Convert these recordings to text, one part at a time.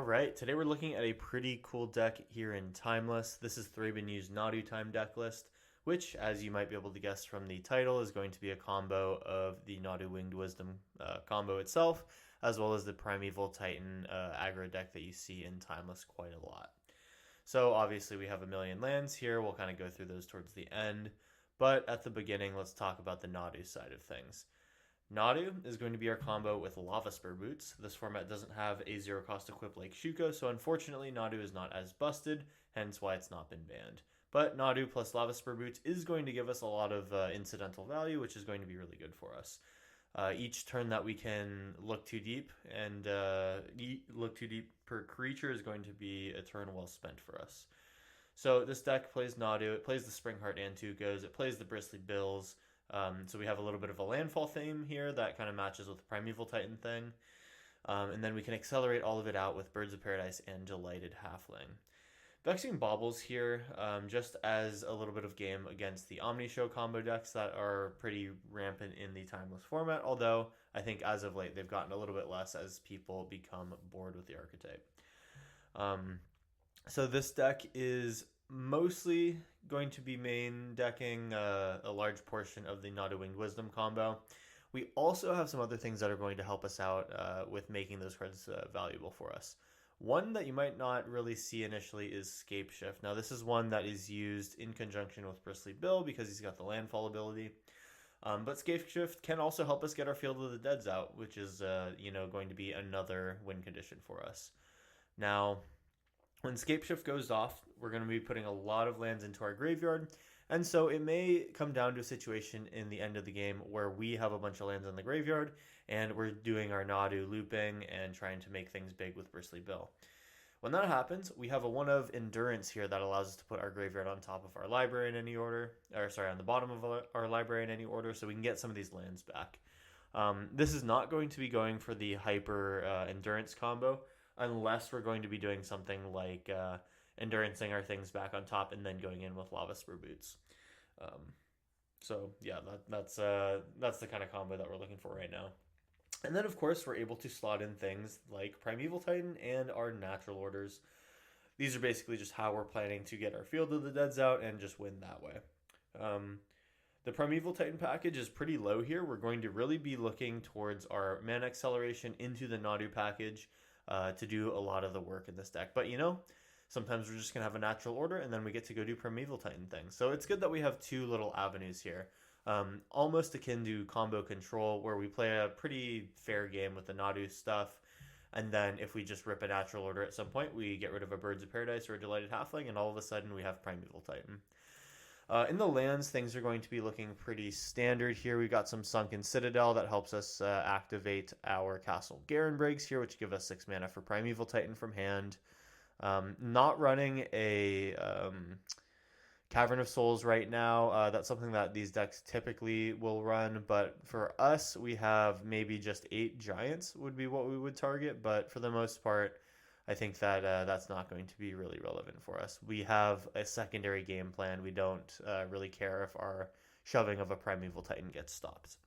All right, today we're looking at a pretty cool deck here in Timeless. This is Thraben's Nadu Time deck list, which, as you might be able to guess from the title, is going to be a combo of the Nadu Winged Wisdom combo itself, as well as the Primeval Titan aggro deck that you see in Timeless quite a lot. So obviously we have a million lands here. We'll kind of go through those towards the end. But at the beginning, let's talk about the Nadu side of things. Nadu is going to be our combo with Lava Spur Boots. This format doesn't have a zero cost equip like Shuko, so unfortunately Nadu is not as busted, hence why it's not been banned. But Nadu plus Lava Spur Boots is going to give us a lot of incidental value, which is going to be really good for us. Each turn that we can look too deep and look too deep per creature is going to be a turn well spent for us. So this deck plays Nadu, it plays the Springheart Antukos, it plays the Bristly Bills. So we have a little bit of a landfall theme here that kind of matches with the Primeval Titan thing. And then we can accelerate all of it out with Birds of Paradise and Delighted Halfling. Vexing Baubles here, just as a little bit of game against the Omni Show combo decks that are pretty rampant in the Timeless format, although I think as of late they've gotten a little bit less as people become bored with the archetype. So this deck is mostly going to be main decking a large portion of the Nadu Winged Wisdom combo. We also have some other things that are going to help us out with making those cards valuable for us. One that you might not really see initially is Scape Shift. Now this is one that is used in conjunction with Bristly Bill because he's got the landfall ability. But Scape Shift can also help us get our Field of the Deads out, which is going to be another win condition for us. Now, when Scape Shift goes off, we're going to be putting a lot of lands into our graveyard, and so it may come down to a situation in the end of the game where we have a bunch of lands in the graveyard, and we're doing our Nadu looping and trying to make things big with Bristly Bill. When that happens, we have a one of Endurance here that allows us to put our graveyard on top of our library in any order, on the bottom of our library in any order, so we can get some of these lands back. This is not going to be going for the Hyper Endurance combo, unless we're going to be doing something like endurancing our things back on top and then going in with Lava Spur Boots. So yeah, that's the kind of combo that we're looking for right now. And then of course we're able to slot in things like Primeval Titan and our natural orders. These are basically just how we're planning to get our Field of the Deads out and just win that way. The Primeval Titan package is pretty low here. We're going to really be looking towards our mana acceleration into the Nadu package to do a lot of the work in this deck. But sometimes we're just going to have a natural order and then we get to go do Primeval Titan things. So it's good that we have two little avenues here. Almost akin to combo control, where we play a pretty fair game with the Nadu stuff. And then if we just rip a natural order at some point, we get rid of a Birds of Paradise or a Delighted Halfling, and all of a sudden we have Primeval Titan. In the lands, things are going to be looking pretty standard here. We've got some Sunken Citadel that helps us activate our Castle Garen Breaks here, which give us 6 mana for Primeval Titan from hand. Not running a Cavern of Souls right now. That's something that these decks typically will run, but for us, we have maybe just 8 Giants would be what we would target, but for the most part, I think that that's not going to be really relevant for us. We have a secondary game plan. We don't really care if our shoving of a Primeval Titan gets stopped.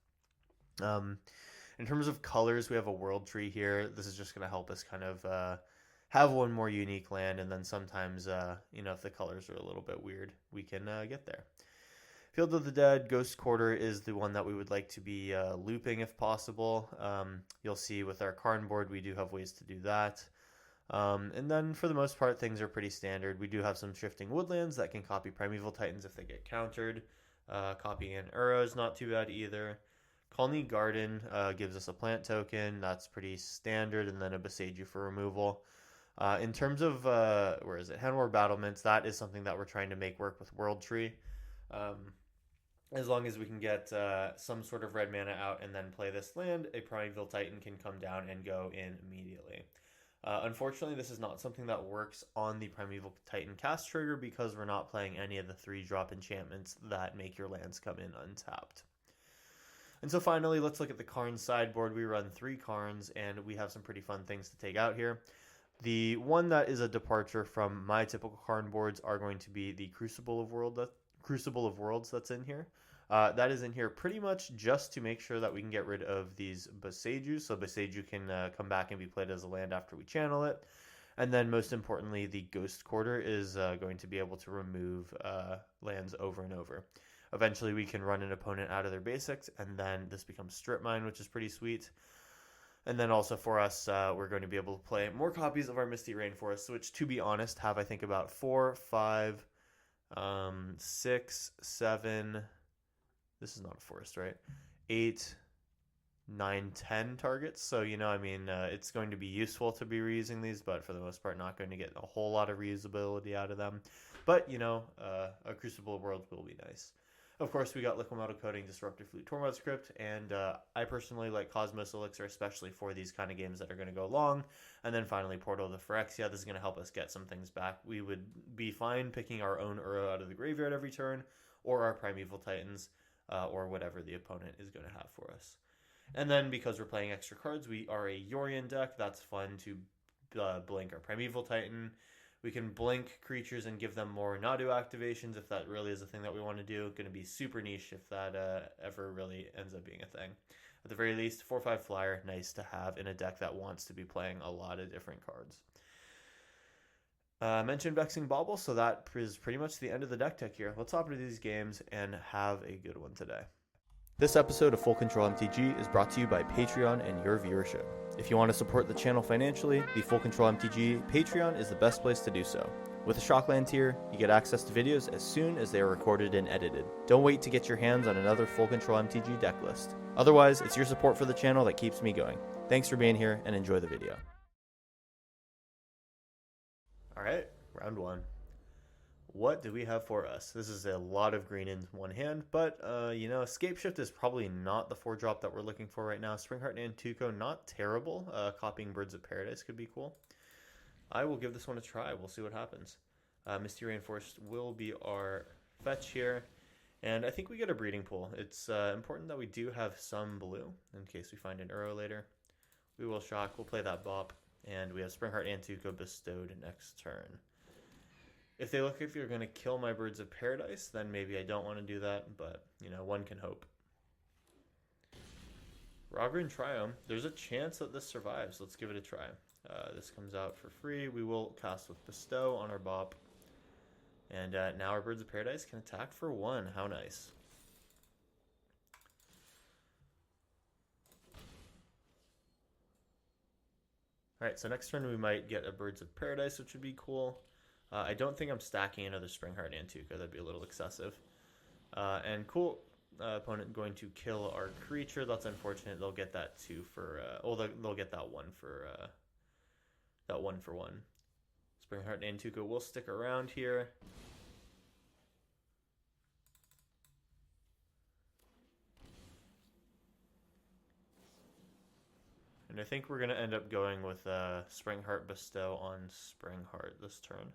In terms of colors, we have a World Tree here. This is just going to help us kind of have one more unique land, and then sometimes, if the colors are a little bit weird, we can get there. Field of the Dead, Ghost Quarter is the one that we would like to be looping if possible. You'll see with our Karn board, we do have ways to do that. And then for the most part, things are pretty standard. We do have some Shifting Woodlands that can copy Primeval Titans if they get countered. Copying an Uro is not too bad either. Colony Garden gives us a plant token. That's pretty standard, and then a Boseiju for removal. In terms of, Hand War Battlements, that is something that we're trying to make work with World Tree. As long as we can get some sort of red mana out and then play this land, a Primeval Titan can come down and go in immediately. Unfortunately, this is not something that works on the Primeval Titan cast trigger because we're not playing any of the 3-drop enchantments that make your lands come in untapped. And so finally, let's look at the Karn sideboard. We run 3 Karns, and we have some pretty fun things to take out here. The one that is a departure from my typical Karn boards are going to be the Crucible of Worlds that's in here. That is in here pretty much just to make sure that we can get rid of these Boseiju, so Boseiju can come back and be played as a land after we channel it. And then most importantly, the Ghost Quarter is going to be able to remove lands over and over. Eventually we can run an opponent out of their basics, and then this becomes Strip Mine, which is pretty sweet. And then also for us, we're going to be able to play more copies of our Misty Rainforest, which, to be honest, have, I think, about 4, 5, 6, 7. This is not a forest, right? 8, 9, 10 targets. So, it's going to be useful to be reusing these, but for the most part, not going to get a whole lot of reusability out of them. But, a Crucible World will be nice. Of course, we got Liquid Metal Coating, Disruptive Flute, Tormod Script, and I personally like Cosmos Elixir, especially for these kind of games that are going to go long. And then finally, Portal to Phyrexia. This is going to help us get some things back. We would be fine picking our own Uro out of the graveyard every turn, or our Primeval Titans, or whatever the opponent is going to have for us. And then, because we're playing extra cards, we are a Yorion deck. That's fun to blink our Primeval Titan. We can blink creatures and give them more Nadu activations if that really is a thing that we want to do. Going to be super niche if that ever really ends up being a thing. At the very least, 4/5 flyer, nice to have in a deck that wants to be playing a lot of different cards. I mentioned Vexing Bauble, so that is pretty much the end of the deck tech here. Let's hop into these games and have a good one today. This episode of Full Control MTG is brought to you by Patreon and your viewership. If you want to support the channel financially, the Full Control MTG Patreon is the best place to do so. With a Shockland tier, you get access to videos as soon as they are recorded and edited. Don't wait to get your hands on another Full Control MTG deck list. Otherwise, it's your support for the channel that keeps me going. Thanks for being here and enjoy the video. Alright, round one. What do we have for us? This is a lot of green in one hand, but, Escape Shift is probably not the 4-drop that we're looking for right now. Springheart and Tuco, not terrible. Copying Birds of Paradise could be cool. I will give this one a try. We'll see what happens. Misty Rainforest will be our fetch here, and I think we get a breeding pool. It's important that we do have some blue in case we find an Uro later. We will shock. We'll play that bop, and we have Springheart and Tuco bestowed next turn. If they look if you're going to kill my Birds of Paradise, then maybe I don't want to do that, but, one can hope. Rogrin Triome, there's a chance that this survives. Let's give it a try. This comes out for free. We will cast with Bestow on our bop. And now our Birds of Paradise can attack for 1. How nice. Alright, so next turn we might get a Birds of Paradise, which would be cool. I don't think I'm stacking another Springheart and Tuco. That'd be a little excessive. And cool. Opponent going to kill our creature. That's unfortunate. They'll get that 2 for... they'll get that 1 for... that 1 for 1. Springheart and Tuco will stick around here. And I think we're going to end up going with Springheart Bestow on Springheart this turn.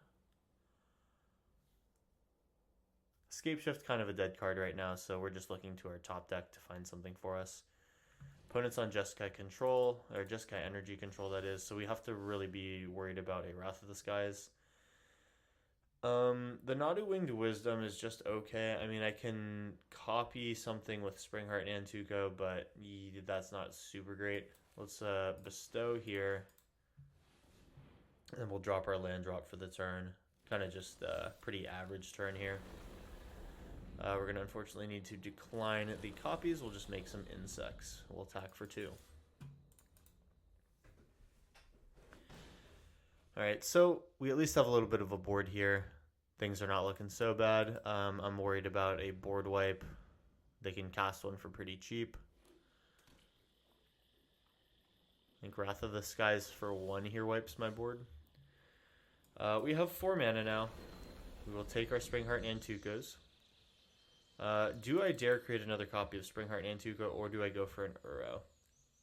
Escape Shift kind of a dead card right now, so we're just looking to our top deck to find something for us. Opponent's on Jeskai Control, or Jeskai Energy Control, that is, so we have to really be worried about a Wrath of the Skies. The Nadu Winged Wisdom is just okay. I mean, I can copy something with Springheart and Tuco, but that's not super great. Let's Bestow here, and we'll drop our land drop for the turn. Kind of just a pretty average turn here. We're going to unfortunately need to decline the copies. We'll just make some insects. We'll attack for 2. Alright, so we at least have a little bit of a board here. Things are not looking so bad. I'm worried about a board wipe. They can cast one for pretty cheap. I think Wrath of the Skies for 1 here wipes my board. We have 4 mana now. We will take our Springheart and Tucos. Do I dare create another copy of Springheart and Tuco, or do I go for an Uro?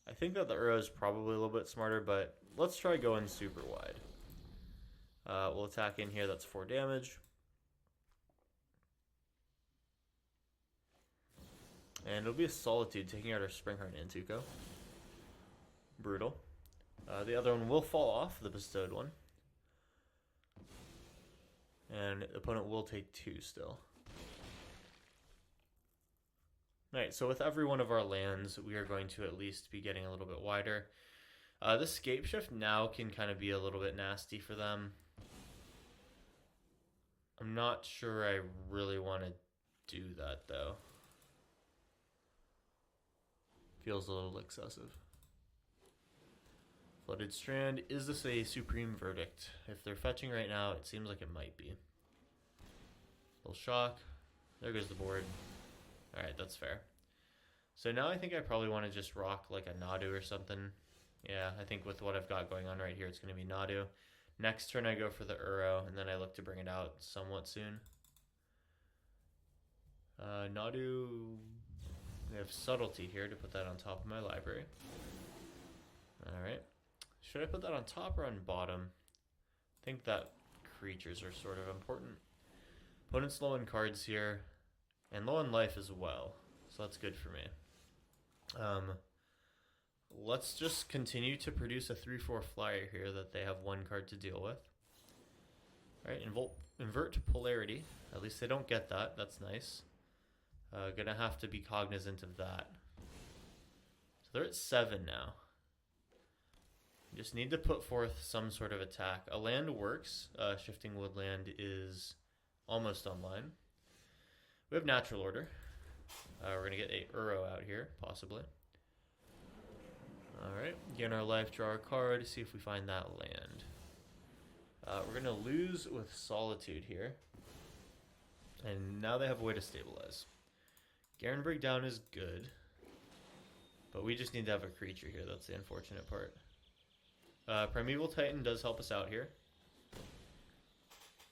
I think that the Uro is probably a little bit smarter, but let's try going super wide. We'll attack in here. That's 4 damage. And it'll be a Solitude, taking out our Springheart and Tuco. Brutal. The other one will fall off, the bestowed one. And the opponent will take 2 still. Alright, so with every one of our lands, we are going to at least be getting a little bit wider. This scape shift now can kind of be a little bit nasty for them. I'm not sure I really want to do that, though. Feels a little excessive. Flooded Strand. Is this a supreme verdict? If they're fetching right now, it seems like it might be. Little shock. There goes the board. Alright, that's fair. So now I think I probably want to just rock like a Nadu or something. Yeah, I think with what I've got going on right here, it's going to be Nadu. Next turn I go for the Uro, and then I look to bring it out somewhat soon. Nadu... We have Subtlety here to put that on top of my library. Alright. Should I put that on top or on bottom? I think that creatures are sort of important. Opponent's low in cards here, and low in life as well, so that's good for me. Let's just continue to produce a 3/4 flyer here that they have one card to deal with. Alright, invert polarity. At least they don't get that, that's nice. Gonna have to be cognizant of that. So they're at 7 now. Just need to put forth some sort of attack. A land works. Shifting Woodland is almost online. We have Natural Order. We're going to get a Uro out here, possibly. Alright, gain our life, draw our card, see if we find that land. We're going to lose with Solitude here. And now they have a way to stabilize. Garenbrig down is good. But we just need to have a creature here, that's the unfortunate part. Primeval Titan does help us out here.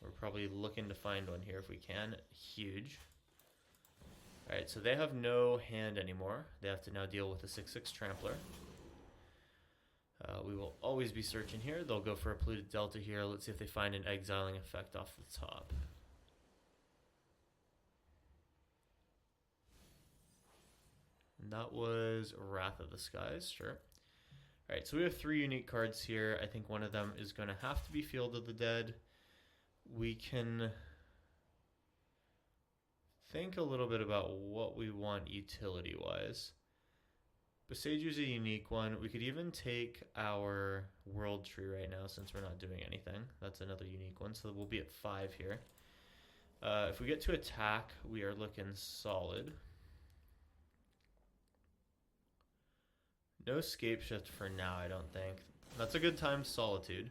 We're probably looking to find one here if we can. Huge. Alright, so they have no hand anymore. They have to now deal with a 6/6 Trampler. We will always be searching here. They'll go for a Polluted Delta here. Let's see if they find an exiling effect off the top. And that was Wrath of the Skies, sure. Alright, so we have 3 unique cards here. I think one of them is going to have to be Field of the Dead. We can think a little bit about what we want utility-wise. Boseiju is a unique one. We could even take our World Tree right now since we're not doing anything. That's another unique one, so we'll be at 5 here. If we get to attack, we are looking solid. No Scape Shift for now, I don't think. That's a good time, Solitude.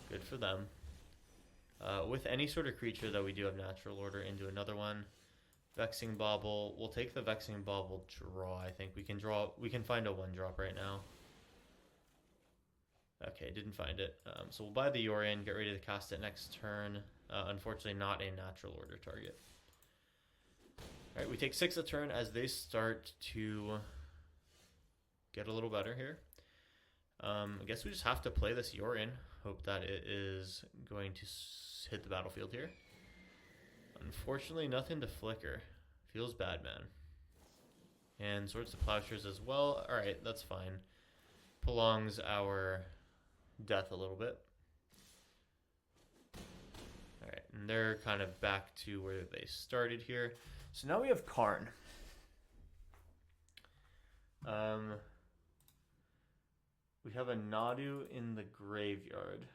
Good for them. With any sort of creature that we do have Natural Order into another one. Vexing Bauble. We'll take the Vexing Bauble draw, I think. We can find a 1-drop right now. Okay, didn't find it. So we'll buy the Yorion, get ready to cast it next turn. Unfortunately, not a Natural Order target. Alright, we take 6 a turn as they start to get a little better here. I guess we just have to play this Yorion. Hope that it is going to hit the battlefield here. Unfortunately, nothing to flicker. Feels bad, man. And Swords to Plowshares as well. Alright, that's fine. Prolongs our death a little bit. Alright, and they're kind of back to where they started here. So now we have Karn. We have a Nadu in the graveyard.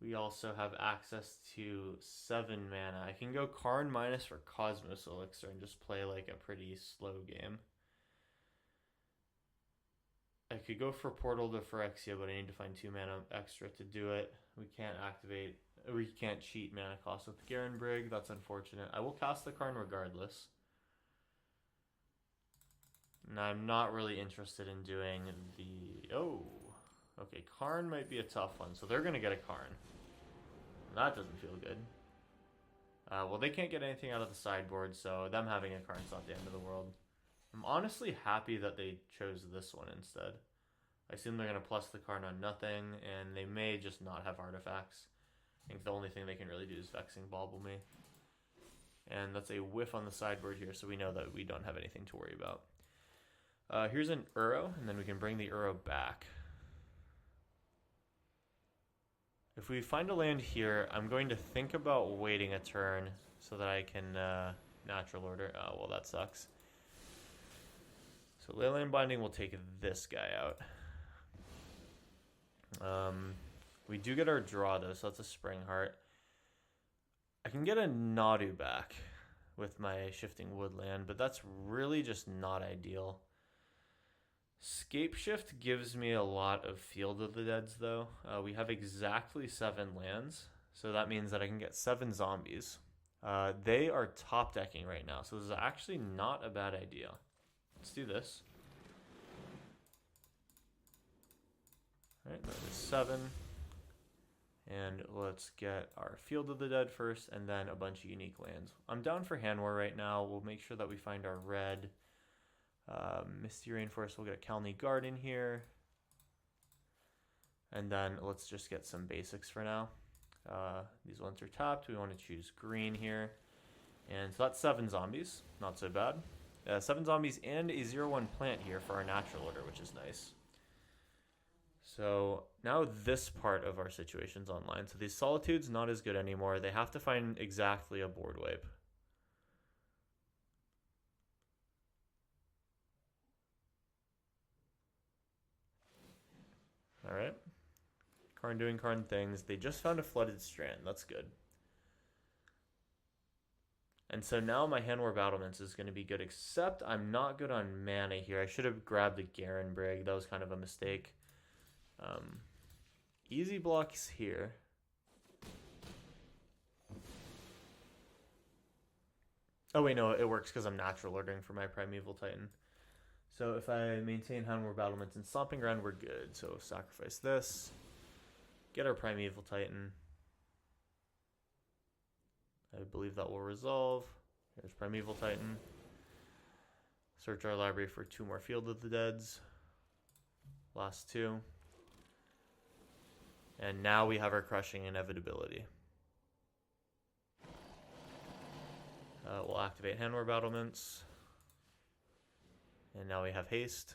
We also have access to 7 mana. I can go Karn minus for Cosmos Elixir and just play like a pretty slow game. I could go for Portal to Phyrexia, but I need to find 2 mana extra to do it. We can't cheat mana cost with Garenbrig. That's unfortunate. I will cast the Karn regardless. And I'm not really interested in doing the... Oh, okay, Karn might be a tough one. So they're going to get a Karn. That doesn't feel good. Well, they can't get anything out of the sideboard, so them having a Karn's not the end of the world. I'm honestly happy that they chose this one instead. I assume they're going to plus the Karn on nothing, and they may just not have artifacts. I think the only thing they can really do is Vexing Bauble me. And that's a whiff on the sideboard here, so we know that we don't have anything to worry about. Here's an Uro, and then we can bring the Uro back. If we find a land here, I'm going to think about waiting a turn so that I can Natural Order. Oh, well, that sucks. So Leyline Binding will take this guy out. We do get our draw though, so that's a Spring Heart. I can get a Nadu back with my Shifting Woodland, but that's really just not ideal. Scape Shift gives me a lot of Field of the Deads though. We have exactly 7 lands, so that means that I can get 7 zombies. They are top decking right now, so this is actually not a bad idea. Let's do this. Alright, that is 7. And let's get our Field of the Dead first, and then a bunch of unique lands. I'm down for Hand War right now. We'll make sure that we find our red. Misty Rainforest, we'll get a Kalni Garden here. And then let's just get some basics for now. These ones are tapped. We want to choose green here. And so that's 7 zombies. Not so bad. 7 zombies and a 0/1 plant here for our natural order, which is nice. So now this part of our situation's online. So these Solitudes not as good anymore. They have to find exactly a board wipe. Alright. Karn doing Karn things. They just found a Flooded Strand. That's good. And so now my Hand War Battlements is going to be good, except I'm not good on mana here. I should have grabbed a Garen Brig. That was kind of a mistake. Easy blocks here. Oh wait, no, it works because I'm natural ordering for my Primeval Titan. So if I maintain Hand War Battlements and Stomping Ground, we're good. So sacrifice this. Get our Primeval Titan. I believe that will resolve. Here's Primeval Titan. Search our library for 2 more Field of the Deads. Last 2. And now we have our Crushing Inevitability. We'll activate Hand War Battlements. And now we have haste.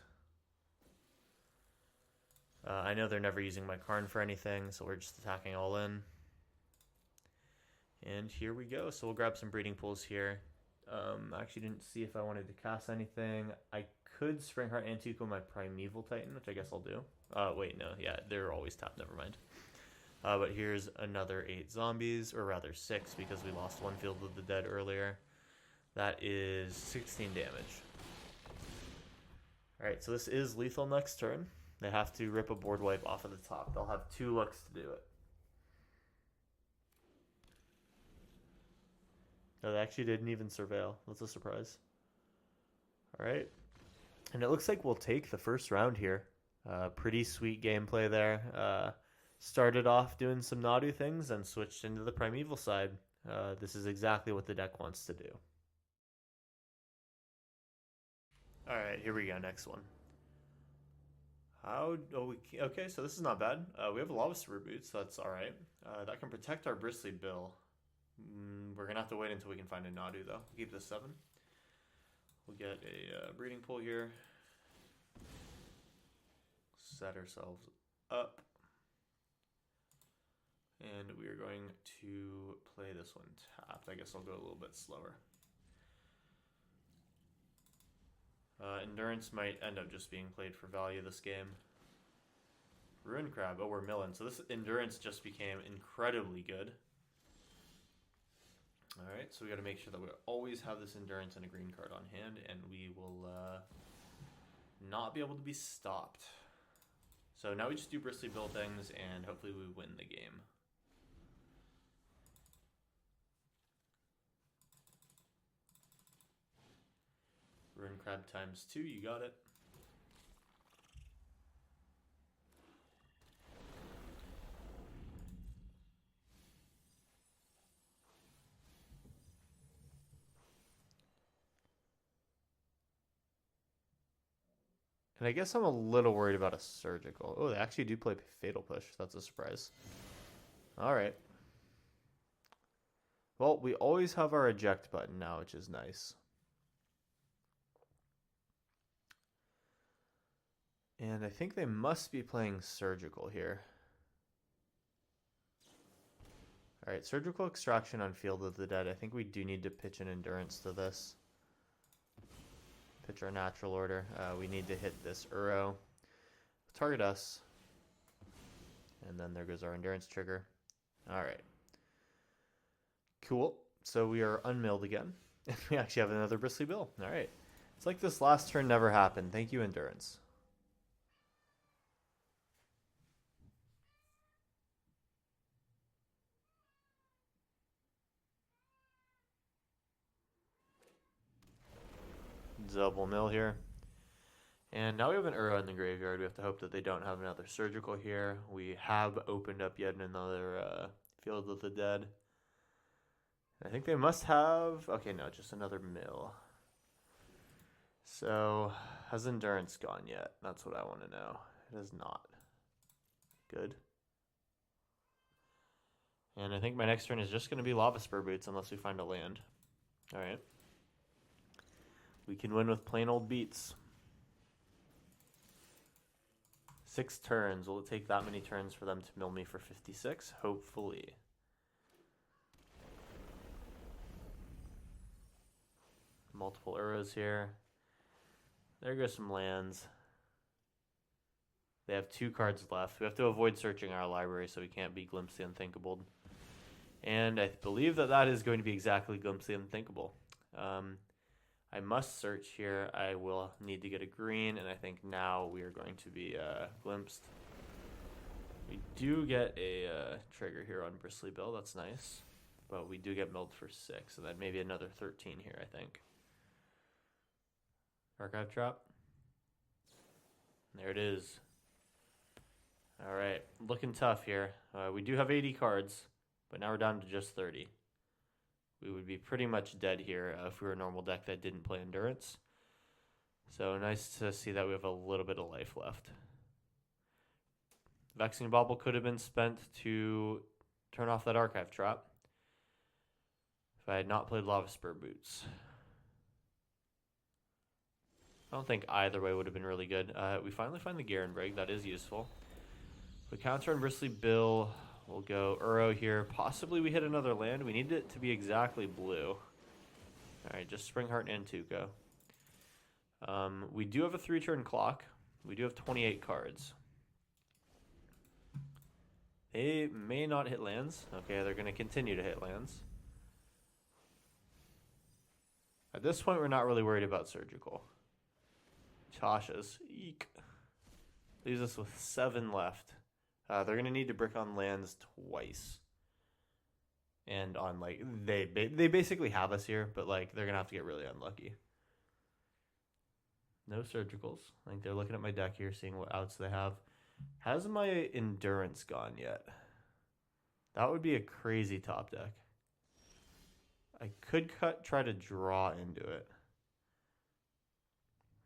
I know they're never using my Karn for anything, so we're just attacking all in. And here we go. So we'll grab some breeding pools here. I actually didn't see if I wanted to cast anything. I could Springheart Antique with my Primeval Titan, which I guess I'll do. Wait, no. Yeah, they're always tapped. Never mind. But here's another 8 zombies, or rather 6, because we lost 1 Field of the Dead earlier. That is 16 damage. Alright, so this is lethal next turn. They have to rip a board wipe off of the top. They'll have 2 looks to do it. No, they actually didn't even surveil. That's a surprise. Alright. And it looks like we'll take the first round here. Pretty sweet gameplay there. Started off doing some Nadu things and switched into the Primeval side. This is exactly what the deck wants to do. Alright, here we go. Next one. Okay, so this is not bad. We have a Lavasaur Boots, so that's alright. That can protect our Bristly Bill. We're going to have to wait until we can find a Nadu, though. We'll keep this 7. We'll get a breeding pool here. Set ourselves up. And we are going to play this one tapped. I guess I'll go a little bit slower. Endurance might end up just being played for value this game. Ruin Crab. Oh, we're milling. So this Endurance just became incredibly good. Alright, so we got to make sure that we always have this Endurance and a green card on hand, and we will not be able to be stopped. So now we just do Bristly Bill things, and hopefully we win the game. Ruin Crab ×2, you got it. And I guess I'm a little worried about a Surgical. Oh, they actually do play Fatal Push. That's a surprise. Alright. Well, we always have our eject button now, which is nice. And I think they must be playing Surgical here. Alright, Surgical Extraction on Field of the Dead. I think we do need to pitch an Endurance to this. pitch our natural order. We need to hit this Uro, target us, and then there goes our endurance trigger. All right. Cool. So we are unmilled again. We actually have another Bristly Bill. All right. It's like this last turn never happened. Thank you, endurance. Double mill here. And now we have an Uro in the graveyard. We have to hope that they don't have another surgical here. We have opened up yet another Field of the Dead. I think they must have... Okay, no, just another mill. So, has endurance gone yet? That's what I want to know. It has not. Good. And I think my next turn is just going to be Lava Spur Boots unless we find a land. Alright. We can win with plain old beats. 6 turns. Will it take that many turns for them to mill me for 56? Hopefully. Multiple Uros here. There goes some lands. They have 2 cards left. We have to avoid searching our library so we can't be Glimpse the Unthinkable. And I believe that that is going to be exactly Glimpse the Unthinkable. I must search here. I will need to get a green, and I think now we are going to be glimpsed. We do get a trigger here on Bristly Bill. That's nice. But we do get milled for 6, and then maybe another 13 here, I think. Archive Trap. There it is. All right, looking tough here. We do have 80 cards, but now we're down to just 30. We would be pretty much dead here if we were a normal deck that didn't play Endurance. So nice to see that we have a little bit of life left. Vexing Bauble could have been spent to turn off that Archive Trap if I had not played Lava Spur Boots. I don't think either way would have been really good. We finally find the Garen Break. That is useful. We counter on Bristly Bill. We'll go Uro here. Possibly we hit another land. We need it to be exactly blue. Alright, just Springheart and Tuco. We do have a 3-turn clock. We do have 28 cards. They may not hit lands. Okay, they're going to continue to hit lands. At this point, we're not really worried about Surgical. Tasha's. Eek. Leaves us with 7 left. They're going to need to brick on lands twice. And on, like, they basically have us here, but, like, they're going to have to get really unlucky. No Surgicals. I think they're looking at my deck here, seeing what outs they have. Has my Endurance gone yet? That would be a crazy top deck. I could try to draw into it.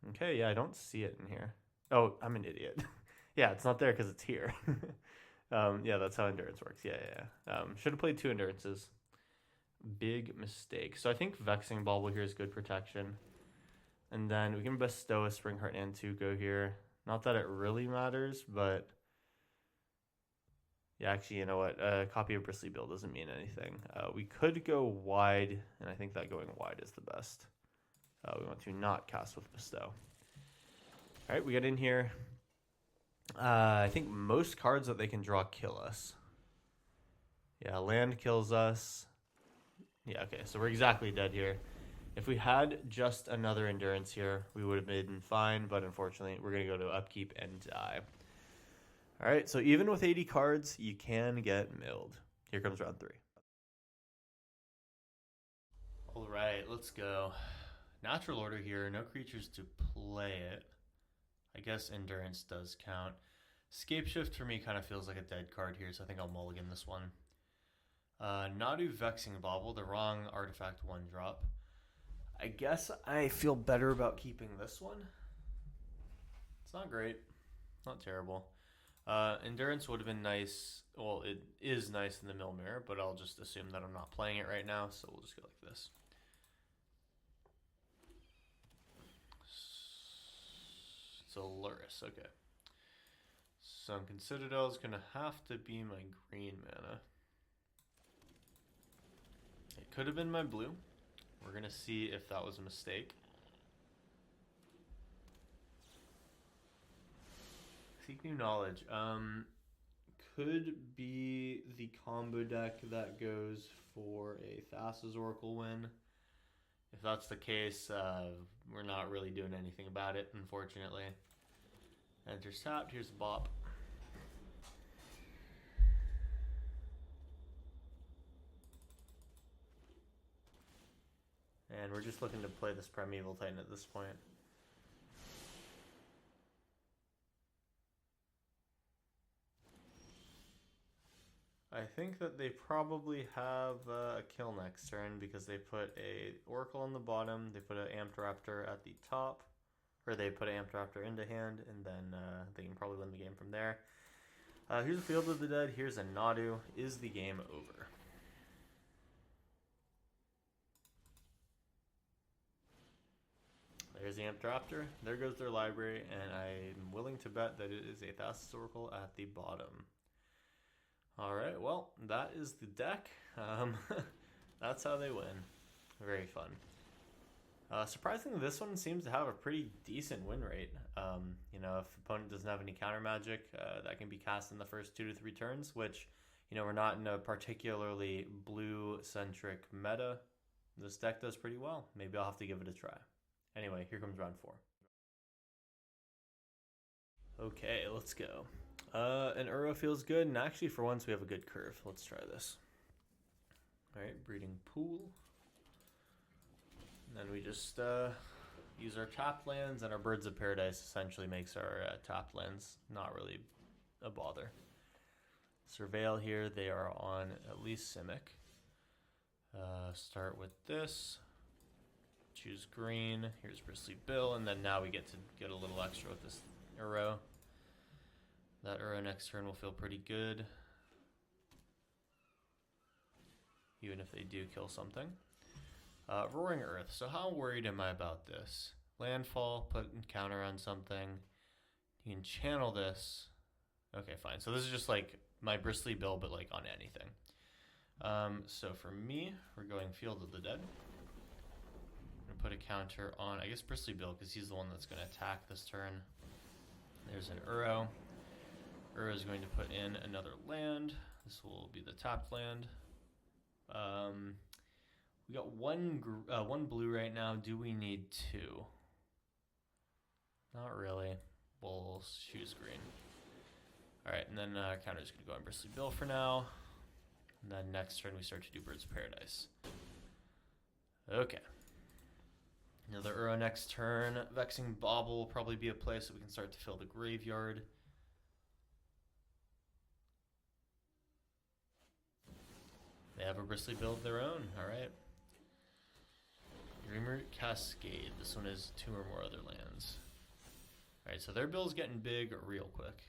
Okay, yeah, I don't see it in here. Oh, I'm an idiot. Yeah, it's not there because it's here. Yeah, that's how Endurance works. Yeah. Should have played 2 Endurances. Big mistake. So I think Vexing Bauble here is good protection. And then we can bestow a Springheart and Tuco here. Not that it really matters, but... Yeah, actually, you know what? A copy of Bristly Bill doesn't mean anything. We could go wide, and I think that going wide is the best. We want to not cast with Bestow. All right, we get in here. I think most cards that they can draw kill us. Yeah, land kills us. Yeah, okay, so we're exactly dead here. If we had just another Endurance here, we would have been fine, but unfortunately, we're going to go to Upkeep and die. All right, so even with 80 cards, you can get milled. Here comes round 3. All right, let's go. Natural order here, no creatures to play it. I guess Endurance does count. Scapeshift for me kind of feels like a dead card here, so I think I'll mulligan this one. Nadu Vexing Bauble, the wrong artifact 1-drop. I guess I feel better about keeping this one. It's not great. Not terrible. Endurance would have been nice. Well, it is nice in the Mill Mirror, but I'll just assume that I'm not playing it right now, so we'll just go like this. Solaris, okay. Sunken Citadel is going to have to be my green mana. It could have been my blue. We're going to see if that was a mistake. Seek new knowledge. Could be the combo deck that goes for a Thassa's Oracle win. If that's the case, we're not really doing anything about it, unfortunately. Enter tapped. Here's the bop. And we're just looking to play this Primeval Titan at this point. I think that they probably have a kill next turn because they put a Oracle on the bottom, they put an Amped Raptor at the top, or they put an Amped Raptor into hand, and then they can probably win the game from there. Here's the Field of the Dead, here's a Nadu. Is the game over? There's the Amped Raptor, there goes their library, and I'm willing to bet that it is a Thassa's Oracle at the bottom. Alright, well, that is the deck. That's how they win. Very fun. Surprisingly, this one seems to have a pretty decent win rate. You know, if the opponent doesn't have any counter magic, that can be cast in the first 2 to 3 turns, which, you know, we're not in a particularly blue-centric meta. This deck does pretty well. Maybe I'll have to give it a try. Anyway, here comes round 4. Okay, let's go. An Uro feels good, and actually for once we have a good curve. Let's try this. Alright, Breeding Pool. And then we just use our tapped lands, and our Birds of Paradise essentially makes our tapped lands not really a bother. Surveil here, they are on at least Simic. Start with this. Choose green. Here's Bristly Bill, and then now we get to get a little extra with this Uro. That Uro next turn will feel pretty good, even if they do kill something. Roaring Earth. So how worried am I about this? Landfall, put counter on something. You can channel this. Okay, fine. So this is just like my Bristly Bill, but like on anything. So for me, we're going Field of the Dead. I'm going to put a counter on, I guess, Bristly Bill, because he's the one that's going to attack this turn. There's an Uro. Uro is going to put in another land. This will be the tapped land. We got one blue right now. Do we need 2? Not really. We'll choose green. Alright, and then counter is going to go on Bristly Bill for now. And then next turn we start to do Birds of Paradise. Okay. Another Uro next turn. Vexing Bauble will probably be a play so we can start to fill the graveyard. They have a Bristly Bill of their own, alright. Dreamer Cascade. This one is 2 or more other lands. Alright, so their bill's getting big real quick.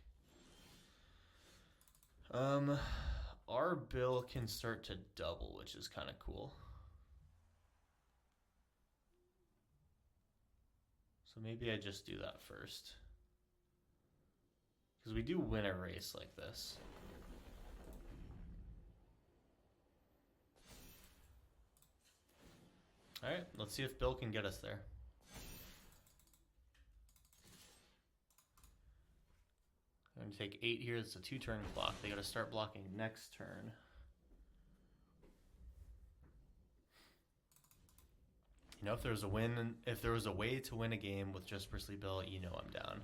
Our bill can start to double, which is kind of cool. So maybe I just do that first. Because we do win a race like this. Alright, let's see if Bill can get us there. I'm going to take 8 here. It's a 2-turn clock. They got to start blocking next turn. You know, if there was a way to win a game with just Bristly Bill, you know I'm down.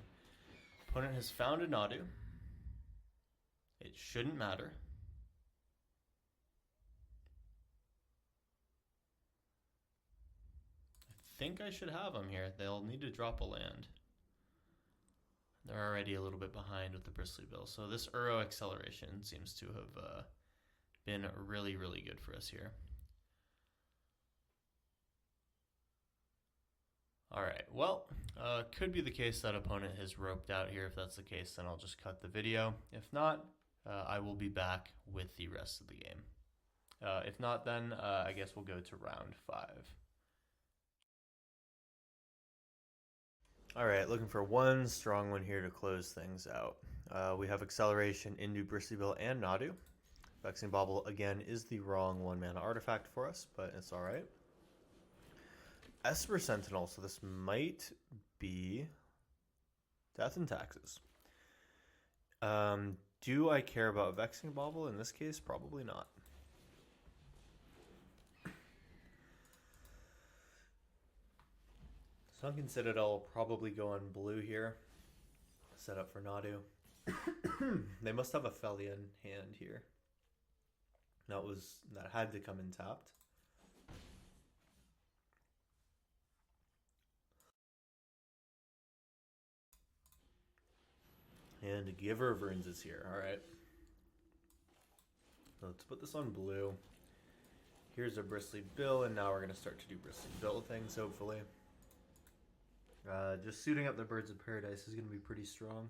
Opponent has found a Nadu. It shouldn't matter. I think I should have them here. They'll need to drop a land. They're already a little bit behind with the Bristly Bill. So this Uro acceleration seems to have been really, really good for us here. Alright, well, could be the case that opponent has roped out here. If that's the case, then I'll just cut the video. If not, I will be back with the rest of the game. If not, then I guess we'll go to round 5. Alright, looking for one strong one here to close things out. We have acceleration into Bristly Bill and Nadu. Vexing Bauble, again, is the wrong 1-mana artifact for us, but it's alright. Esper Sentinel, so this might be Death and Taxes. Do I care about Vexing Bauble in this case? Probably not. Sunken Citadel will probably go on blue here. Set up for Nadu. They must have a Fellia in hand here. That had to come in tapped. And Giver of Runes is here. Alright. Let's put this on blue. Here's a Bristly Bill, and now we're going to start to do Bristly Bill things, hopefully. Just suiting up the Birds of Paradise is going to be pretty strong.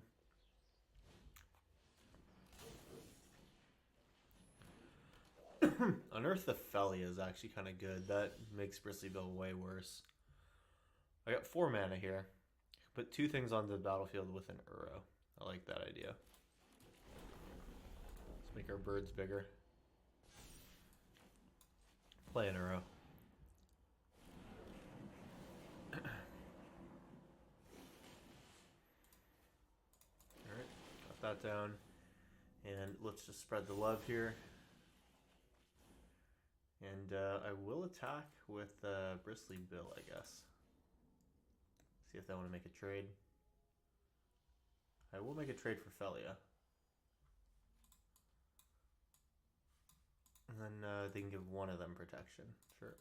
Unearth the Fellia is actually kind of good. That makes Bristly Bill way worse. I got 4 mana here. Put 2 things on the battlefield with an Uro. I like that idea. Let's make our birds bigger. Play an Uro. Alright, got that down. And let's just spread the love here. And I will attack with Bristly Bill, I guess. See if they want to make a trade. I will make a trade for Fellia. And then they can give one of them protection. Sure.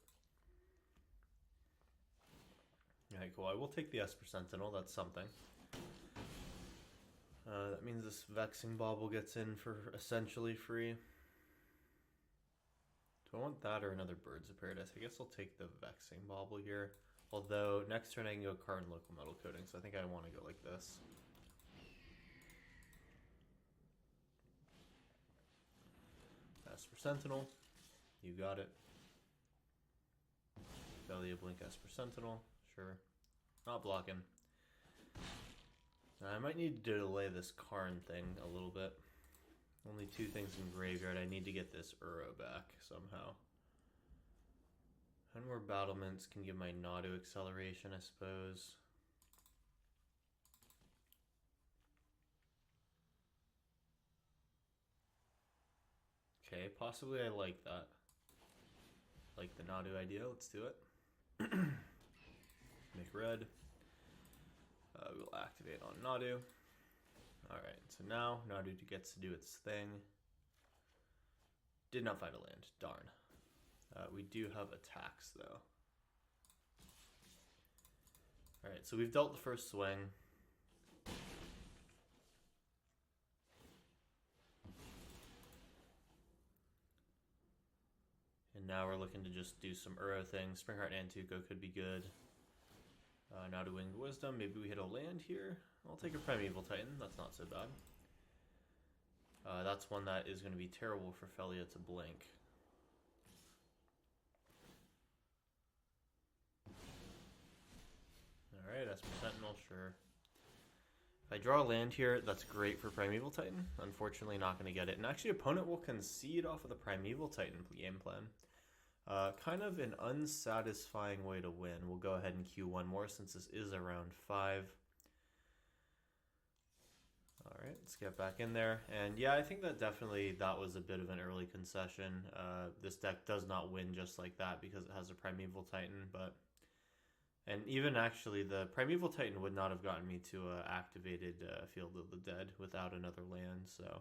Alright, cool. I will take the Esper Sentinel. That's something. That means this Vexing Bauble gets in for essentially free. Do I want that or another Birds of Paradise? I guess I'll take the Vexing Bauble here. Although, next turn I can go Card and Local Metal Coating, so I think I want to go like this. Esper Sentinel. You got it. Fellia, Blink, Esper Sentinel. Sure. Not blocking. I might need to delay this Karn thing a little bit. Only 2 things in graveyard. I need to get this Uro back somehow. 10 more battlements can give my Nadu acceleration, I suppose. Okay, possibly I like that. Like the Nadu idea. Let's do it. Make red. We'll activate on Nadu. Alright, so now Nadu gets to do its thing. Did not find a land. Darn. We do have attacks, though. Alright, so we've dealt the first swing. And now we're looking to just do some Uro things. Springheart and Tuco could be good. Now to Winged Wisdom. Maybe we hit a land here. I'll take a Primeval Titan. That's not so bad. That's one that is going to be terrible for Fellia to blink. Alright, Esper Sentinel, sure. If I draw a land here, that's great for Primeval Titan. Unfortunately, not going to get it. And actually, opponent will concede off of the Primeval Titan game plan. Kind of an unsatisfying way to win. We'll go ahead and queue one more since this is around 5. Alright, let's get back in there. And yeah, I think that definitely that was a bit of an early concession. This deck does not win just like that because it has a Primeval Titan, but... And even actually, the Primeval Titan would not have gotten me to activated Field of the Dead without another land, so...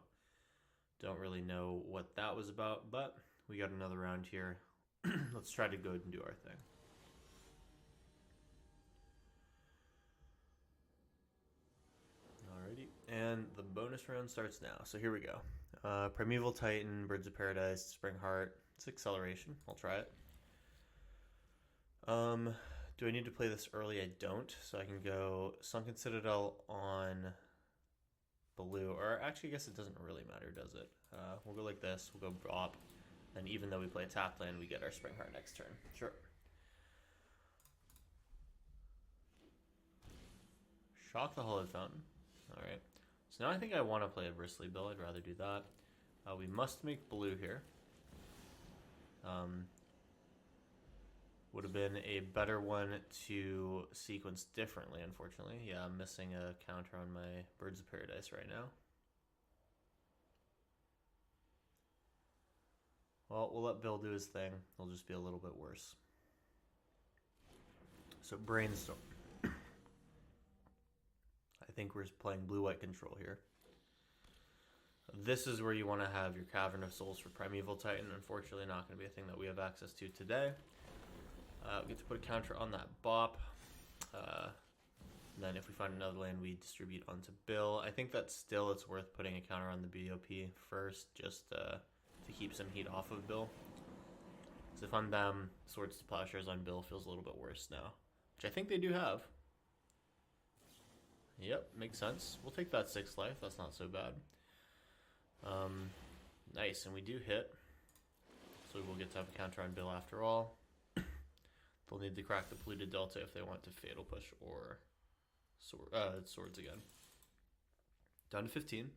Don't really know what that was about, but we got another round here. Let's try to go and do our thing. Alrighty, and the bonus round starts now. So here we go. Primeval Titan, Birds of Paradise, Springheart. It's acceleration. I'll try it. Do I need to play this early? I don't. So I can go Sunken Citadel on blue. Or actually, I guess it doesn't really matter, does it? We'll go like this. We'll go Bop. And even though we play a tap land, we get our Springheart next turn. Sure. Shock the Hollowed Fountain. Alright. So now I think I want to play a Bristly Bill. I'd rather do that. We must make blue here. Would have been a better one to sequence differently, unfortunately. Yeah, I'm missing a counter on my Birds of Paradise right now. Well, we'll let Bill do his thing. He'll just be a little bit worse. So Brainstorm. I think we're playing blue-white control here. This is where you want to have your Cavern of Souls for Primeval Titan. Unfortunately, not going to be a thing that we have access to today. We get to put a counter on that Bop. And then if we find another land, we distribute onto Bill. I think that still it's worth putting a counter on the BOP first, just to keep some heat off of Bill. So if I'm them, Swords to Plowshares on Bill feels a little bit worse now, which I think they do have. Yep, makes sense. We'll take that 6 life. That's not so bad. Nice, and we do hit. So we will get to have a counter on Bill after all. They'll need to crack the Polluted Delta if they want to Fatal Push or Swords again. Down to 15.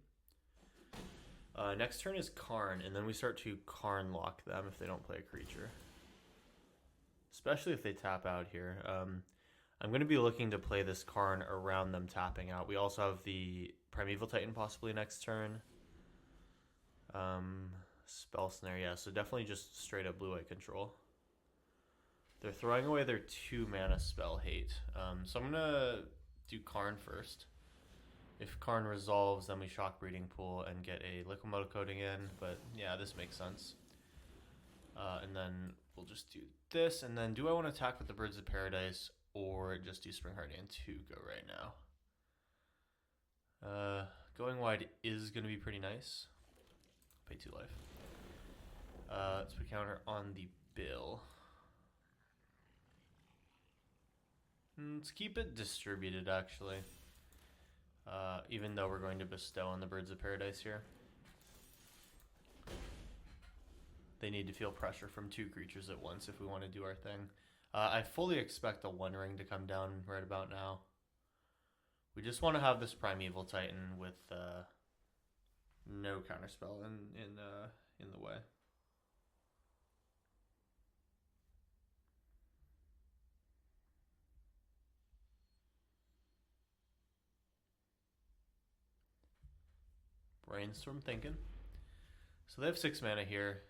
Next turn is Karn, and then we start to Karn lock them if they don't play a creature. Especially if they tap out here. I'm going to be looking to play this Karn around them tapping out. We also have the Primeval Titan possibly next turn. Spell Snare, yeah, so definitely just straight up blue-white control. They're throwing away their 2 mana Spell Hate. So I'm going to do Karn first. If Karn resolves, then we Shock Breeding Pool and get a Liquimotor Coating in. But yeah, this makes sense. And then we'll just do this. And then do I want to attack with the Birds of Paradise or just do Springheart and 2 go right now? Going wide is going to be pretty nice. Pay 2 life. Let's put a counter on the Bill. Let's keep it distributed, actually. Even though we're going to bestow on the Birds of Paradise here. They need to feel pressure from 2 creatures at once if we want to do our thing. I fully expect a 1-ring to come down right about now. We just want to have this Primeval Titan with no counterspell in the way. Brainstorm thinking. So they have 6 mana here.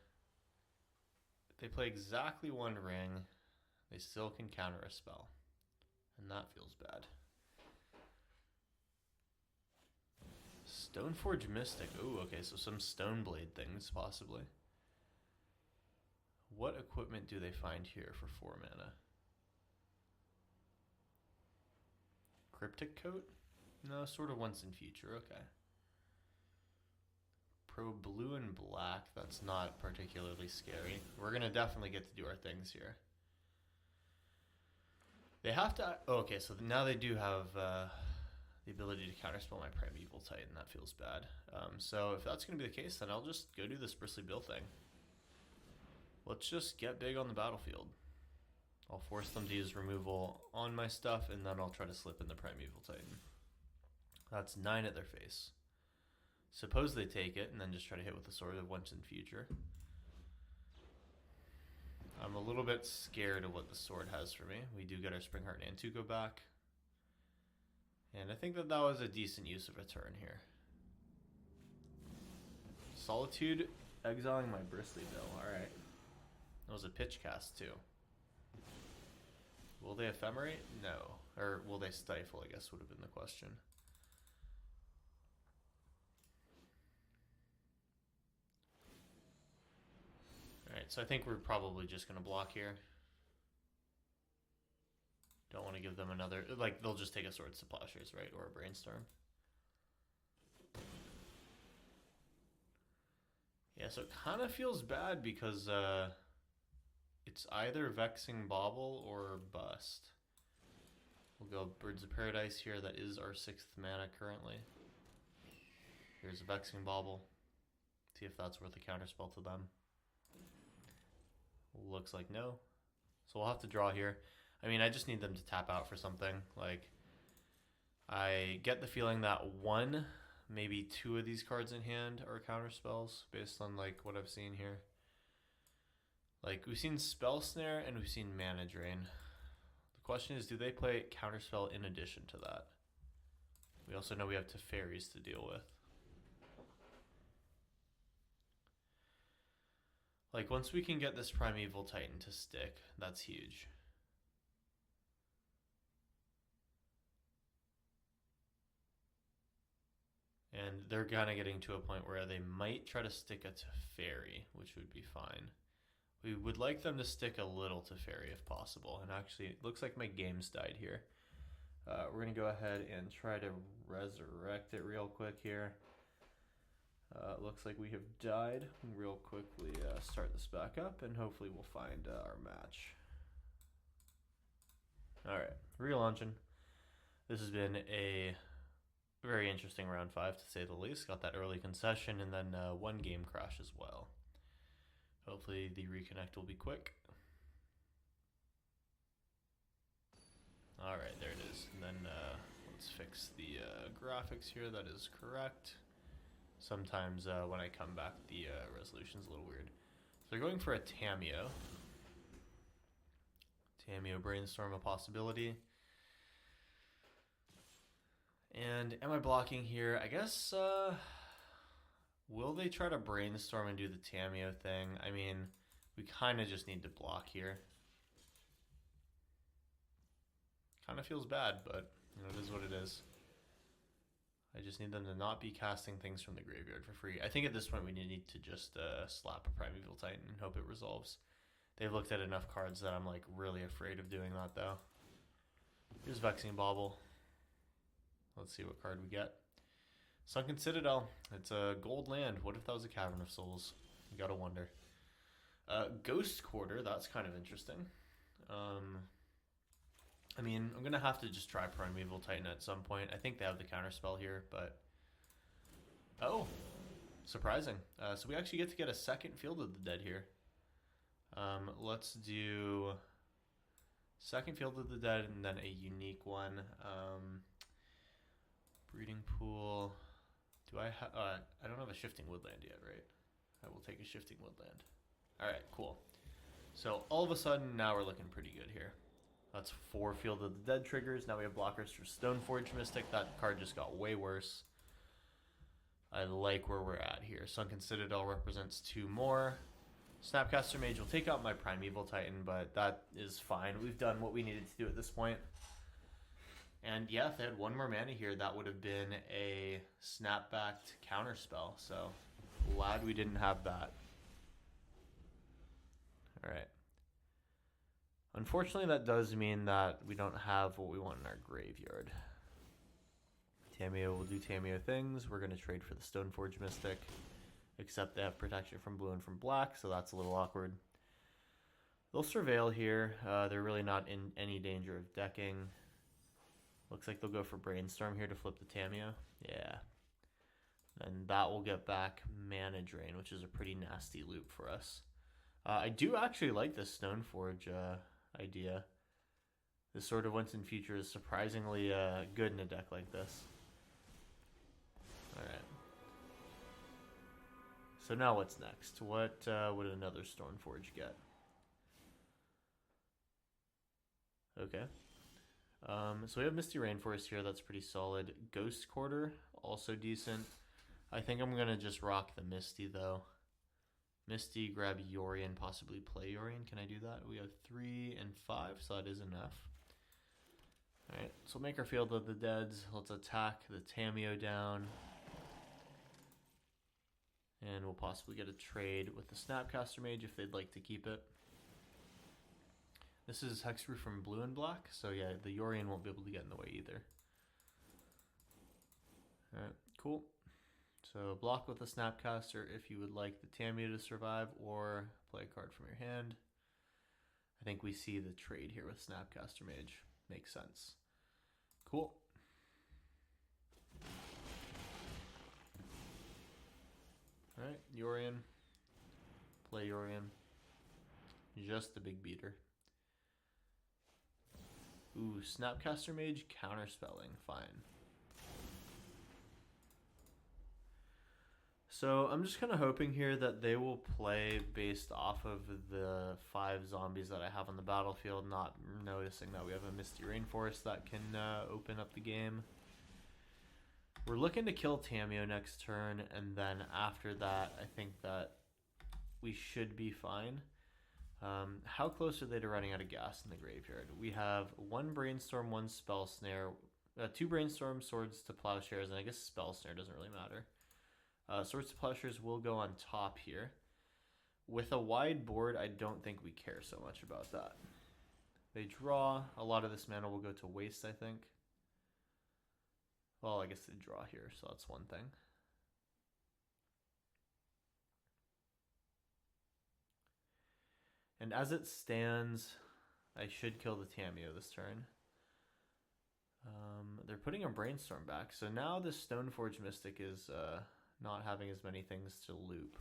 If they play exactly 1 ring, they still can counter a spell. And that feels bad. Stoneforge Mystic. Ooh, okay, so some Stoneblade things, possibly. What equipment do they find here for 4 mana? Cryptic Coat? No, sort of once in future, okay. Pro blue and black, that's not particularly scary. We're going to definitely get to do our things here. They have to... Oh, okay, so now they do have the ability to counterspell my Primeval Titan. That feels bad. So if that's going to be the case, then I'll just go do this Bristly Bill thing. Let's just get big on the battlefield. I'll force them to use removal on my stuff, and then I'll try to slip in the Primeval Titan. That's 9 at their face. Suppose they take it and then just try to hit with the Sword of once in future. I'm a little bit scared of what the sword has for me. We do get our Springheart and Nantuko back. And I think that was a decent use of a turn here. Solitude, exiling my Bristly Bill. Alright. That was a pitch cast too. Will they ephemerate? No. Or will they stifle, I guess would have been the question. Alright, so I think we're probably just going to block here. Don't want to give them another... Like, they'll just take a Swords to Plowshares, right? Or a Brainstorm. Yeah, so it kind of feels bad because it's either Vexing Bauble or Bust. We'll go Birds of Paradise here. That is our 6th mana currently. Here's a Vexing Bauble. See if that's worth a counterspell to them. Looks like no. So we'll have to draw here. I mean, I just need them to tap out for something. Like, I get the feeling that 1, maybe 2 of these cards in hand are counterspells based on like what I've seen here. Like, we've seen Spell Snare and we've seen Mana Drain. The question is, do they play counterspell in addition to that? We also know we have Teferis to deal with. Like, once we can get this Primeval Titan to stick, that's huge. And they're kind of getting to a point where they might try to stick a Teferi, which would be fine. We would like them to stick a little Teferi if possible. And actually, it looks like my game's died here. We're going to go ahead and try to resurrect it real quick here. Looks like we have died. Real quickly start this back up, and hopefully we'll find our match. Alright, relaunching. This has been a very interesting round 5, to say the least. Got that early concession, and then one game crash as well. Hopefully the reconnect will be quick. Alright, there it is. And then let's fix the graphics here. That is correct. Sometimes when I come back, the resolution's a little weird. So they're going for a Tamiyo. Tamiyo Brainstorm, a possibility. And am I blocking here? I guess, will they try to Brainstorm and do the Tamiyo thing? I mean, we kind of just need to block here. Kind of feels bad, but you know, it is what it is. I just need them to not be casting things from the graveyard for free. I think at this point we need to just slap a Primeval Titan and hope it resolves. They've looked at enough cards that I'm like really afraid of doing that though. Here's Vexing Bauble. Let's see what card we get. Sunken Citadel. It's a gold land. What if that was a Cavern of Souls? You gotta wonder. Ghost Quarter. That's kind of interesting. I mean, I'm going to have to just try Primeval Titan at some point. I think they have the counterspell here, but... Oh, surprising. So we actually get a second Field of the Dead here. Let's do second Field of the Dead and then a unique one. Breeding Pool. Do I have... I don't have a Shifting Woodland yet, right? I will take a Shifting Woodland. Alright, cool. So all of a sudden, now we're looking pretty good here. That's 4 Field of the Dead triggers. Now we have blockers for Stoneforge Mystic. That card just got way worse. I like where we're at here. Sunken Citadel represents 2 more. Snapcaster Mage will take out my Primeval Titan, but that is fine. We've done what we needed to do at this point. And yeah, if they had 1 more mana here, that would have been a snap-backed counterspell. So glad we didn't have that. Alright. Unfortunately, that does mean that we don't have what we want in our graveyard. Tamiyo will do Tamiyo things. We're going to trade for the Stoneforge Mystic. Except they have protection from blue and from black, so that's a little awkward. They'll Surveil here. They're really not in any danger of decking. Looks like they'll go for Brainstorm here to flip the Tamiyo. Yeah. And that will get back Mana Drain, which is a pretty nasty loop for us. I do actually like this Stoneforge idea. This sort of once in future is surprisingly good in a deck like this. Alright. So now what's next? What would another Stoneforge get? Okay. So we have Misty Rainforest here. That's pretty solid. Ghost Quarter, also decent. I think I'm going to just rock the Misty though. Misty, grab Yorion, possibly play Yorion. Can I do that? We have 3 and 5, so that is enough. Alright, so we'll make our Field of the Deads. Let's attack the Tamiyo down. And we'll possibly get a trade with the Snapcaster Mage if they'd like to keep it. This is Hexproof from blue and black, so yeah, the Yorion won't be able to get in the way either. Alright, cool. So block with the Snapcaster if you would like the Tamiyo to survive, or play a card from your hand. I think we see the trade here with Snapcaster Mage. Makes sense. Cool. Alright, Yorion. Play Yorion. Just the big beater. Ooh, Snapcaster Mage counterspelling. Fine. So I'm just kind of hoping here that they will play based off of the 5 zombies that I have on the battlefield, not noticing that we have a Misty Rainforest that can open up the game. We're looking to kill Tamiyo next turn, and then after that, I think that we should be fine. How close are they to running out of gas in the graveyard? We have 1 Brainstorm, 1 Spell Snare, 2 Brainstorm, Swords to Plowshares, and I guess Spell Snare doesn't really matter. Swords to Plowshares will go on top here. With a wide board, I don't think we care so much about that. They draw. A lot of this mana will go to waste, I think. Well, I guess they draw here, so that's one thing. And as it stands, I should kill the Tamiyo this turn. They're putting a Brainstorm back, so now this Stoneforge Mystic is not having as many things to loop.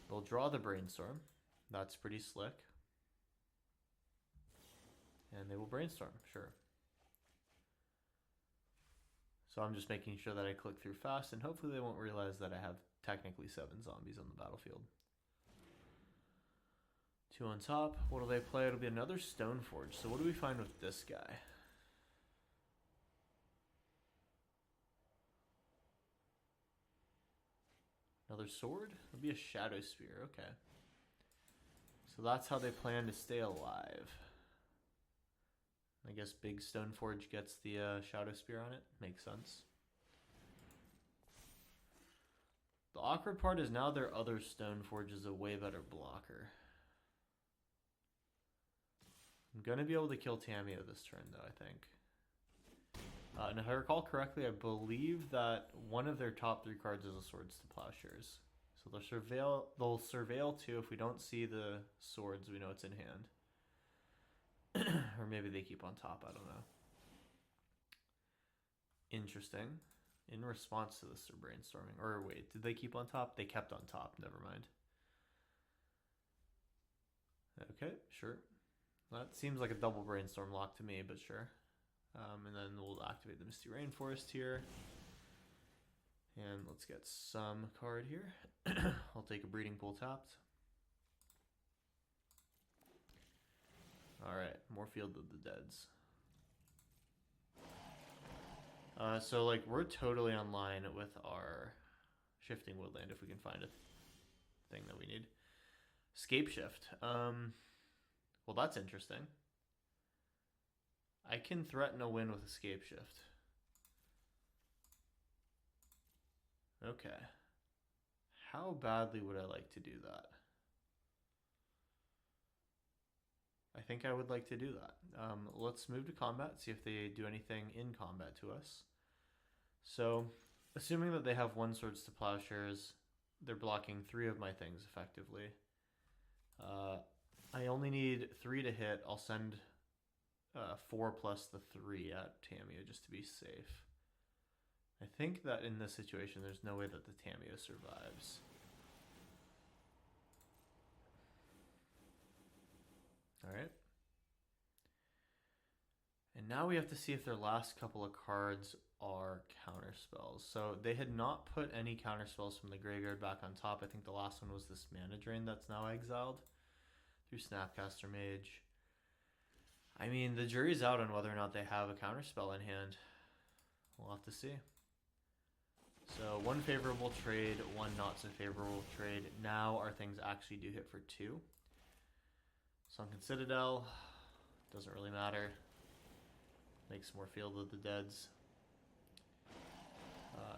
They'll draw the Brainstorm. That's pretty slick. And they will Brainstorm, sure. So I'm just making sure that I click through fast, and hopefully they won't realize that I have technically 7 zombies on the battlefield. 2 on top. What do they play? It'll be another Stoneforge. So what do we find with this guy? Another sword? It'll be a Shadow Spear. Okay. So that's how they plan to stay alive. I guess big Stoneforge gets the Shadow Spear on it. Makes sense. The awkward part is now their other Stoneforge is a way better blocker. I'm going to be able to kill Tamiyo this turn, though, I think. And if I recall correctly, I believe that one of their top 3 cards is a Swords to Plowshares. So they'll surveil 2. If we don't see the swords, we know it's in hand. Or maybe they keep on top, I don't know. Interesting. In response to this, they're brainstorming. Or wait, did they keep on top? They kept on top, never mind. Okay, sure. That seems like a double Brainstorm lock to me, but sure. And then we'll activate the Misty Rainforest here. And let's get some card here. I'll take a Breeding Pool tapped. Alright, more Field of the Deads. So like we're totally online with our Shifting Woodland if we can find a thing that we need. Scape Shift. Well, that's interesting. I can threaten a win with Escape Shift. Okay. How badly would I like to do that? I think I would like to do that. Let's move to combat, see if they do anything in combat to us. So, assuming that they have 1 Swords to Plowshares, they're blocking 3 of my things effectively. I only need 3 to hit. I'll send 4 plus the 3 at Tamiyo just to be safe. I think that in this situation, there's no way that the Tamiyo survives. Alright. And now we have to see if their last couple of cards are counter spells. So they had not put any counter spells from the graveyard back on top. I think the last one was this Mana Drain that's now exiled through Snapcaster Mage. I mean, the jury's out on whether or not they have a counter spell in hand. We'll have to see. So 1 favorable trade, 1 not so favorable trade. Now our things actually do hit for 2. Sunken Citadel, doesn't really matter. Makes more Field of the Deads.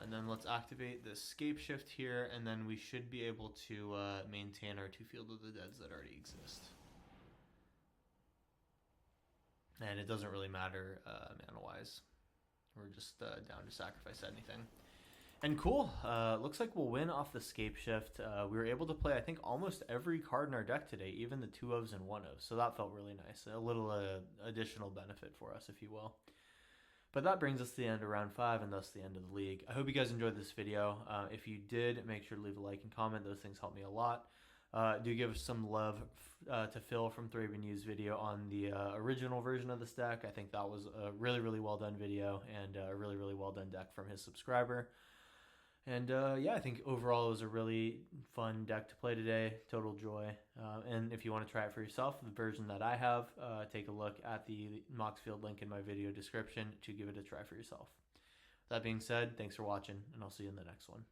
And then let's activate the Escape Shift here, and then we should be able to maintain our 2 Field of the Deads that already exist. And it doesn't really matter mana-wise. We're just down to sacrifice anything. And cool, looks like we'll win off the Escape Shift. We were able to play, I think, almost every card in our deck today, even the 2-ofs and 1-ofs. So that felt really nice. A little additional benefit for us, if you will. But that brings us to the end of round 5 and thus the end of the league. I hope you guys enjoyed this video. If you did, make sure to leave a like and comment. Those things help me a lot. Do give some love to Phil from Thraben News video on the original version of this deck. I think that was a really, really well done video and a really, really well done deck from his subscriber. And yeah, I think overall it was a really fun deck to play today. Total joy. And if you want to try it for yourself, the version that I have, take a look at the Moxfield link in my video description to give it a try for yourself. That being said, thanks for watching, and I'll see you in the next one.